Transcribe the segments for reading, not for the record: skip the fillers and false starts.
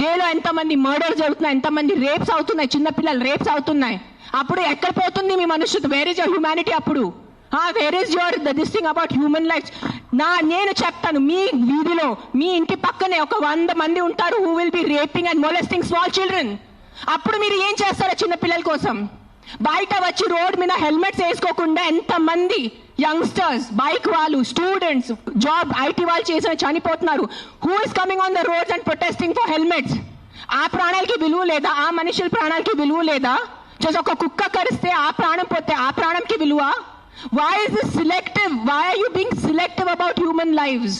డేలో ఎంతమంది మర్డర్ జరుగుతున్నాయి, ఎంతమంది రేప్స్ అవుతున్నాయి, చిన్నపిల్లలు రేప్స్ అవుతున్నాయి. అప్పుడు ఎక్కడ పోతుంది మీ మనుషులు? Where is your humanity? అప్పుడు where is your this thing about human lifes? నేను చెప్తాను, మీ వీధిలో మీ ఇంటి పక్కనే ఒక 100 మంది ఉంటారు who will be raping and molesting small children. అప్పుడు మీరు ఏం చేస్తారో చిన్నపిల్లల కోసం? బయట వచ్చి రోడ్ మీద హెల్మెట్స్ వేసుకోకుండా ఎంతమంది యంగ్స్టర్స్, బైక్ వాళ్ళు, స్టూడెంట్స్, జాబ్ ఐటీ వాళ్ళు చేసిన చనిపోతున్నారు. Who is coming on the roads and protesting for helmets? ఆ ప్రాణాలకి విలువ లేదా? ఆ మనుషుల ప్రాణాలకి విలువ లేదా? జస్ట్ ఒక కుక్క కరిస్తే ఆ ప్రాణం పోతే ఆ ప్రాణంకి విలువ? Why is this selective? Why are you being selective about human lives?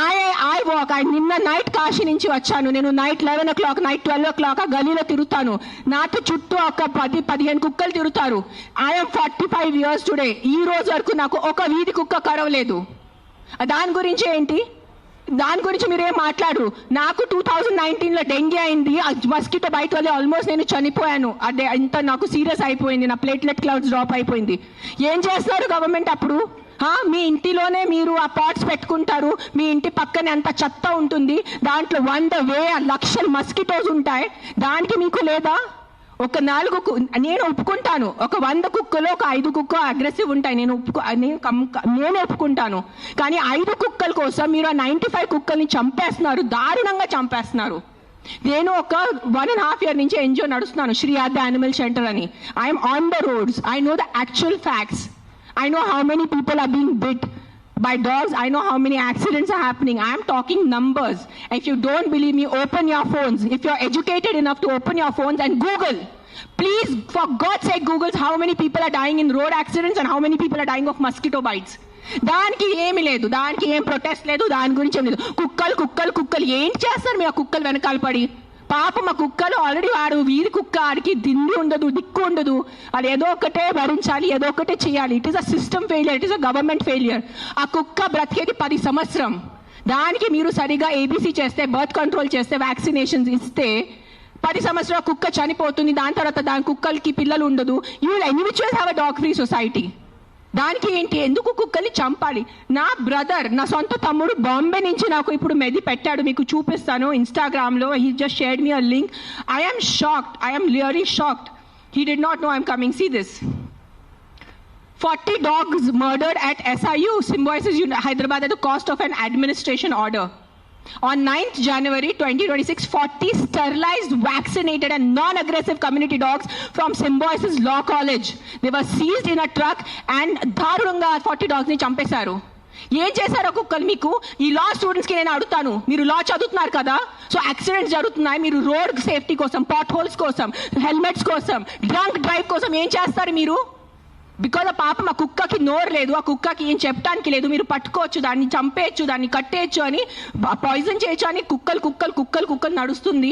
I walk. నిన్న నైట్ కాశీ నుంచి వచ్చాను. నేను నైట్ 11 o'clock, నైట్ 12 o'clock ఆ గలీలో తిరుగుతాను. నాతో చుట్టూ ఒక 10-15 కుక్కలు తిరుగుతారు. I'm 45 years today. ఈ రోజు వరకు నాకు ఒక వీధి కుక్క కరవలేదు. దాని గురించి ఏంటి? దాని గురించి మీరేం మాట్లాడరు. నాకు 2019లో డెంగీ అయింది. మస్కిటో బయట వల్ల ఆల్మోస్ట్ నేను చనిపోయాను. అదే ఇంత నాకు సీరియస్ అయిపోయింది. నా ప్లేట్లెట్ క్లౌడ్స్ డ్రాప్ అయిపోయింది. ఏం చేస్తున్నారు గవర్నమెంట్ అప్పుడు? మీ ఇంటిలోనే మీరు ఆ పాట్స్ పెట్టుకుంటారు. మీ ఇంటి పక్కనే అంత చెత్త ఉంటుంది. దాంట్లో 100,000 లక్షల మస్కిటోస్ ఉంటాయి. దానికి మీకు లేదా? ఒక 4 నేను ఒప్పుకుంటాను. ఒక 100 కుక్కలు ఒక 5 కుక్క అగ్రెసివ్ ఉంటాయి. నేను ఒప్పుకుంటాను. కానీ 5 కుక్కల కోసం మీరు ఆ 95 కుక్కల్ని చంపేస్తున్నారు, దారుణంగా చంపేస్తున్నారు. నేను ఒక 1.5 year నుంచి ఎన్జిఓ నడుస్తున్నాను, శ్రీ ఆద్య యానిమల్ షెల్టర్ అని. I'm on the roads. I know the actual facts. I know how many people are being bit by dogs. I know how many accidents are happening. I am talking numbers. If you don't believe me, open your phones. If you're educated enough to open your phones and Google. Please, for God's sake, Google how many people are dying in road accidents and how many people are dying of mosquito bites. దానికి ఏమి లేదు, దానికి ఏం protest లేదు, దాని గురించి ఏం లేదు. కుక్కలు కుక్కలు కుక్కలు ఏం చేస్తారు మీ ఆ కుక్కలు వెనకాల పడి? పాప మా కుక్కలు ఆల్రెడీ వాడు వీధి కుక్క, ఆడికి తిండి ఉండదు, దిక్కు ఉండదు. అది ఏదో ఒకటే భరించాలి, ఏదో ఒకటే చేయాలి. It is a system failure, it is a government failure. ఆ కుక్క బ్రతికేది 10 సంవత్సరం. దానికి మీరు సరిగా ఏబీసీ చేస్తే, బర్త్ కంట్రోల్ చేస్తే, వ్యాక్సినేషన్స్ ఇస్తే 10 సంవత్సరాల కుక్క చనిపోతుంది. దాని తర్వాత దాని కుక్కలకి పిల్లలు ఉండదు. You will anyways have a dog free society. దానికి ఏంటి? ఎందుకు కుక్కల్ని చంపాలి? నా బ్రదర్, నా సొంత తమ్ముడు బాంబే నుంచి నాకు ఇప్పుడు మెది పెట్టాడు, మీకు చూపిస్తాను ఇన్స్టాగ్రామ్లో. He just shared me a link. I am shocked. I am really shocked. He did not know I'm coming. See this. 40 dogs murdered at SIU, Symbiosis Hyderabad at the cost of an administration order. On 9th January 2026, 40 sterilized, vaccinated and non-aggressive community dogs from Symbiosis Law College. They were seized in a truck and దారుణంగా 40 dogs ని చంపేశారు. ఏం చేశారో కుక్కలు మీకు? ఈ లా students కి నేను అడుగుతాను, మీరు లా చదువుతున్నారు కదా, సో యాక్సిడెంట్స్ జరుగుతున్నాయి, మీరు రోడ్ సేఫ్టీ కోసం, పాట్ హోల్స్ కోసం, హెల్మెట్స్ కోసం, డ్రంక్ డ్రైవ్ కోసం ఏం చేస్తారు మీరు? బికాజ్ ఆ పాపం ఆ కుక్కకి నోరు లేదు, ఆ కుక్కకి ఏం చెప్పడానికి లేదు. మీరు పట్టుకోవచ్చు, దాన్ని చంపేయచ్చు, దాన్ని కట్టేయచ్చు, అని పాయిజన్ చేయొచ్చు అని కుక్కలు కుక్కలు కుక్కలు కుక్కలు నడుస్తుంది.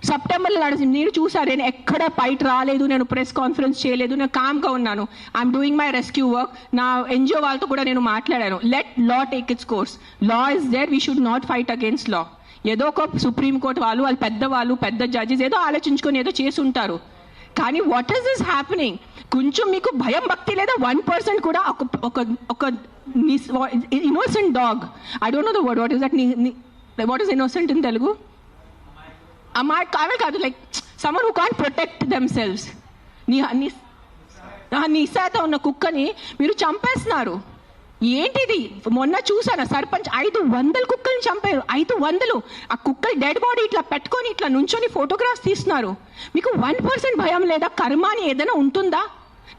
సెప్టెంబర్లో నడుస్తుంది. మీరు చూసారు, నేను ఎక్కడ బయట రాలేదు, నేను ప్రెస్ కాన్ఫరెన్స్ చేయలేదు, నేను కామ్గా ఉన్నాను. I'm doing my rescue work. నా ఎన్జిఓ వాళ్ళతో కూడా నేను మాట్లాడాను. Let law take its course. Law is there, we should not fight against law. ఏదో ఒక సుప్రీంకోర్టు వాళ్ళు పెద్దవాళ్ళు, పెద్ద జడ్జెస్ ఏదో ఆలోచించుకొని ఏదో చేసి ఉంటారు. కానీ వాట్ ఈస్ దిస్ హ్యాపెనింగ్? కొంచెం మీకు భయం భక్తి లేదా? 1% కూడా ఒక innocent dog, I don't know the word, what is that, what is innocent in Telugu? అమ్మాయి కాదు, like someone who can't protect themselves. నిస్సాత ఉన్న కుక్కని మీరు చంపేస్తున్నారు. ఏంటిది? మొన్న చూసాను, సర్పంచ్ 500 కుక్కల్ని చంపారు. 500. ఆ కుక్కలు డెడ్ బాడీ ఇట్లా పెట్టుకొని ఇట్లా నుంచొని ఫోటోగ్రాఫ్స్ తీస్తున్నారు. మీకు 1% భయం లేదా? కర్మ అని ఏదైనా ఉంటుందా?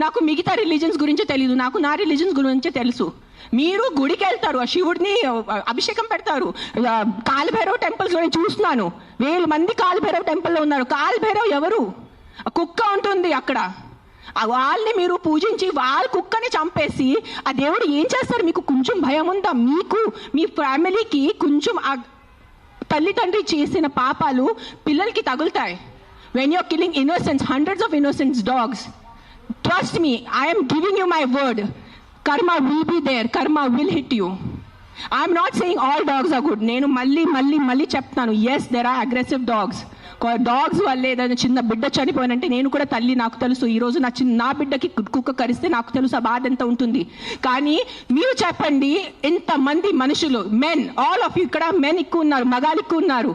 నాకు మిగతా రిలీజన్స్ గురించి తెలీదు, నాకు నా రిలీజన్స్ గురించే తెలుసు. మీరు గుడికి వెళ్తారు, ఆ శివుడిని అభిషేకం పెడతారు. కాలభైరవ్ టెంపుల్స్ లో చూస్తున్నాను, 1000 మంది కాలభైరవ్ టెంపుల్లో ఉన్నారు. కాలభైరవ్ ఎవరు? కుక్క ఉంటుంది అక్కడ. వాళ్ళని మీరు పూజించి వాళ్ళ కుక్కని చంపేసి ఆ దేవుడు ఏం చేస్తారు? మీకు కొంచెం భయం ఉందా? మీకు మీ ఫ్యామిలీకి కొంచెం ఆ తల్లిదండ్రి చేసిన పాపాలు పిల్లలకి తగులుతాయి. When you're killing innocents, hundreds of innocent dogs, trust me, I am giving you my word, karma will be there, karma will hit you. I am not saying all dogs are good. నేను మళ్ళీ చెప్తాను, yes there are aggressive dogs. Dogs వల్ల ఏదైనా చిన్న బిడ్డ చనిపోయినంటే, నేను కూడా తల్లి, నాకు తెలుసు. ఈరోజు నా బిడ్డకి కుక్క కరిస్తే నాకు తెలుసు ఆ బాధ ఎంత ఉంటుంది. కానీ మీరు చెప్పండి, ఇంతమంది మనుషులు, మెన్, ఆల్ ఆఫ్ యూ, ఇక్కడ మెన్ ఎక్కువ ఉన్నారు, మగాళ్ళు ఎక్కువ ఉన్నారు.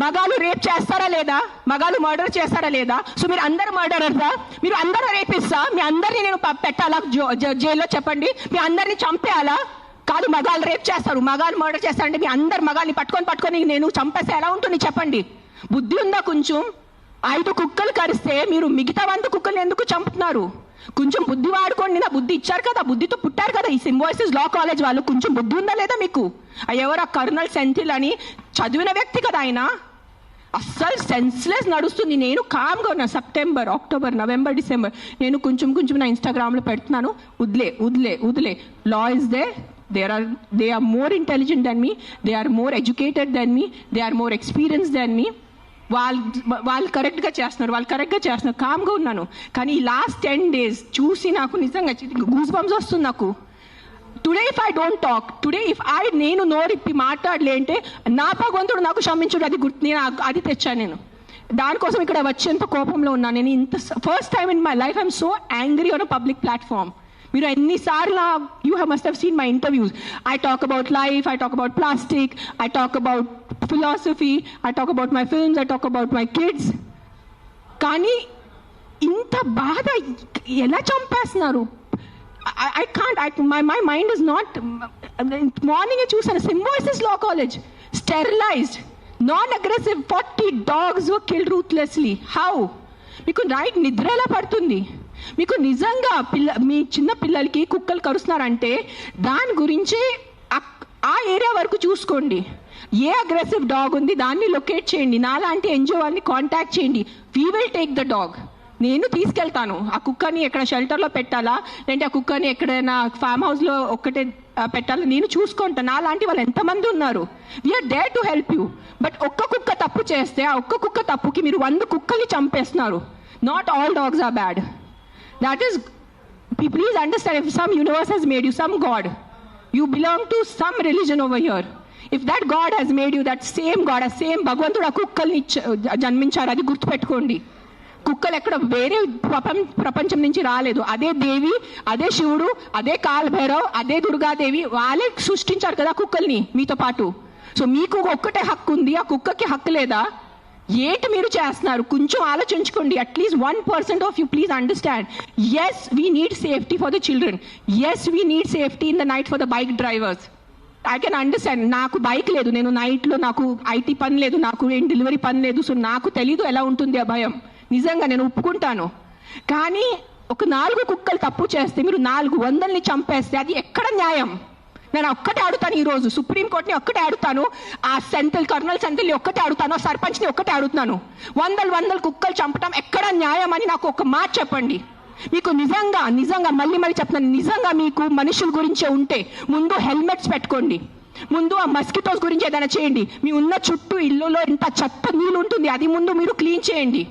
మగాలు రేప్ చేస్తారా లేదా? మగాలు మర్డర్ చేస్తారా లేదా? సో మీరు అందరు మర్డరర్సా? మీరు అందరూ రేపిస్తా? మీ అందరినీ నేను పెట్టాలా జైల్లో? చెప్పండి. మీ అందరినీ చంపేయాలా? కాదు, మగాలు రేప్ చేస్తారు, మగాలు మర్డర్ చేస్తారంటే మీ అందరు మగాల్ని పట్టుకొని నేను చంపేస్తే ఎలా ఉంటుంది చెప్పండి? బుద్ధి ఉందా కొంచెం? 5 కుక్కలు కరిస్తే మీరు మిగతా 100 కుక్కల్ని ఎందుకు చంపుతున్నారు? కొంచెం బుద్ధి వాడుకోండి. నా బుద్ధి ఇచ్చారు కదా, బుద్ధితో పుట్టారు కదా ఈ సింబాయిసిస్ లా కాలేజ్ వాళ్ళు. కొంచెం బుద్ధి ఉందా లేదా మీకు? ఎవరు కర్నల్ సెంథిల్ అని చదివిన వ్యక్తి కదా ఆయన. అస్సలు సెన్స్లెస్ నడుస్తుంది. నేను కామ్గా ఉన్నా. సెప్టెంబర్, అక్టోబర్, నవంబర్, డిసెంబర్ నేను కొంచెం నా ఇన్స్టాగ్రామ్లో పెడుతున్నాను. వదిలే. Law is they. They are more intelligent than me. They are more educated than me. They are more experienced than me. వాళ్ళు కరెక్ట్గా చేస్తున్నారు. కామ్గా ఉన్నాను. కానీ ఈ లాస్ట్ 10 days చూసి నాకు నిజంగా గూస్ బంప్స్ వస్తుంది నాకు. Today if I don't talk, నేను నోరిప్పి మాట్లాడలే అంటే నా భగవంతుడు నాకు క్షమించుడు. నేను అది తెచ్చాను. నేను దానికోసం ఇక్కడ వచ్చేంత కోపంలో ఉన్నాను. నేను ఇంత first time in my life I'm so angry on a public platform. మీరు ఎన్నిసార్లు you must have seen my interviews. I talk about life, I talk about plastic, I talk about philosophy, I talk about my films, I talk about my kids. కానీ ఇంత బాధ ఎలా చంపేస్తున్నారు? I can't. My mind is not. Morning I choose Symbiosis Law College, sterilized, non-aggressive. 40 dogs were killed ruthlessly. How? మీకు right నిద్ర ఎలా పడుతుంది? మీకు నిజంగా మీ చిన్న పిల్లలకి కుక్కలు కరుస్తున్నారంటే దాని గురించి ఆ ఏరియా వరకు చూసుకోండి. ఏ అగ్రెసివ్ డాగ్ ఉంది దాన్ని లొకేట్ చేయండి. నాలాంటి ఎన్జిఓ వాళ్ళని కాంటాక్ట్ చేయండి. We will take the dog. నేను తీసుకెళ్తాను. ఆ కుక్కని ఎక్కడ షెల్టర్లో పెట్టాలా, లేదంటే ఆ కుక్కని ఎక్కడైనా ఫామ్ హౌస్లో ఒక్కటే పెట్టాలా, నేను చూసుకుంటాను. నాలాంటి వాళ్ళు ఎంతమంది ఉన్నారు. We're there to help you. But ఒక్క కుక్క తప్పు చేస్తే ఆ ఒక్క కుక్క తప్పుకి మీరు 100 కుక్కల్ని చంపేస్తున్నారు. Not all dogs are bad. That is, please understand, if some universe has made you, some God, you belong to some religion over here. If that God has made you, that same God, a same భగవంతుడు ఆ కుక్కల్ని జన్మించారు. అది గుర్తుపెట్టుకోండి. కుక్కలు ఎక్కడ వేరే ప్రపంచం నుంచి రాలేదు. అదే దేవి, అదే శివుడు, అదే కాలభైరవ్, అదే దుర్గాదేవి వాళ్ళే సృష్టించారు కదా కుక్కల్ని మీతో పాటు. సో మీకు ఒక్కటే హక్కు ఉంది, ఆ కుక్కకి హక్కు లేదా? ఏంటి మీరు చేస్తున్నారు? కొంచెం ఆలోచించుకోండి. At least 1% of you please understand. Yes we need safety for the children. Yes we need safety in the night for the bike drivers. I can understand. నాకు బైక్ లేదు, నేను నైట్లో నాకు ఐటీ పని లేదు, నాకు ఏం డెలివరీ పని లేదు. సో నాకు తెలీదు ఎలా ఉంటుంది ఆ భయం. నిజంగా నేను ఒప్పుకుంటాను. కానీ ఒక 4 కుక్కలు తప్పు చేస్తే మీరు 400ని చంపేస్తే అది ఎక్కడ న్యాయం? నేను ఒక్కటే అడుగుతాను. ఈరోజు సుప్రీంకోర్టుని ఒక్కటే అడుగుతాను. ఆ కర్నల్ సెంథిల్ని ఒక్కటే అడుగుతాను. సర్పంచ్ని ఒక్కటే అడుగుతున్నాను. 100 కుక్కలు చంపటం ఎక్కడ న్యాయం అని నాకు ఒక మాట చెప్పండి. మీకు నిజంగా మళ్ళీ చెప్తున్నాను, నిజంగా మీకు మనుషుల గురించే ఉంటే ముందు హెల్మెట్స్ పెట్టుకోండి. ముందు ఆ మస్కిటోస్ గురించి ఏదైనా చేయండి. మీ ఉన్న చుట్టూ ఇల్లులో ఇంత చెత్త నీళ్ళు ఉంటుంది, అది ముందు మీరు క్లీన్ చేయండి.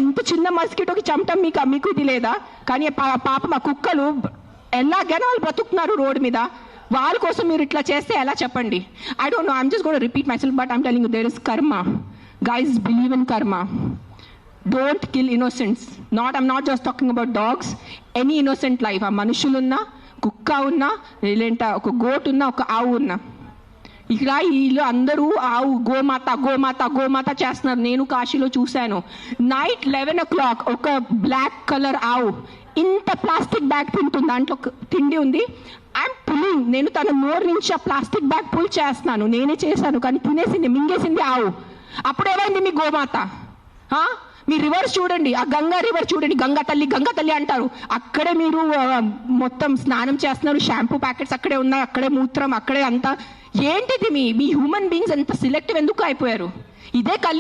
ఇంత చిన్న మస్కిటోకి చంపటం మీకు ఇది లేదా? కానీ పాపం ఆ కుక్కలు ఎలాగైనా వాళ్ళు బ్రతుకుతున్నారు రోడ్డు మీద. వాళ్ళ కోసం మీరు ఇట్లా చేస్తే ఎలా చెప్పండి? I don't know. I'm just going to repeat myself, but I'm telling you there is karma. Guys, believe in karma. Don't kill innocents. I'm not just talking about dogs. Any innocent life. ఆ మనుషులున్నా, కుక్క ఉన్నా, లేదంటే ఒక goat ఉన్నా, ఒక ఆవు ఉన్నా. ఇక్కడ వీళ్ళు అందరూ ఆవు గోమాత చేస్తున్నారు. నేను కాశీలో చూశాను. నైట్ 11 o'clock ఒక బ్లాక్ కలర్ ఆవు ఇంత ప్లాస్టిక్ బ్యాగ్ తింటుంది. దాంట్లో తిండి ఉంది. I'm pulling. నేను తన నోరు నుంచి ఆ ప్లాస్టిక్ బ్యాగ్ పుల్ చేస్తున్నాను. నేనే చేశాను, కానీ తినేసింది, మింగేసింది ఆవు. అప్పుడు ఏమైంది మీ గోమాత? మీ రివర్స్ చూడండి, ఆ గంగా రివర్ చూడండి. గంగా తల్లి అంటారు. అక్కడే మీరు మొత్తం స్నానం చేస్తున్నారు. షాంపూ ప్యాకెట్స్ అక్కడే ఉన్నాయి, అక్కడే మూత్రం, అక్కడే అంతా. ఏంటిది మీ హ్యూమన్ బీయింగ్స్ ఎంత సెలెక్టివ్ ఎందుకు అయిపోయారు? ఇదే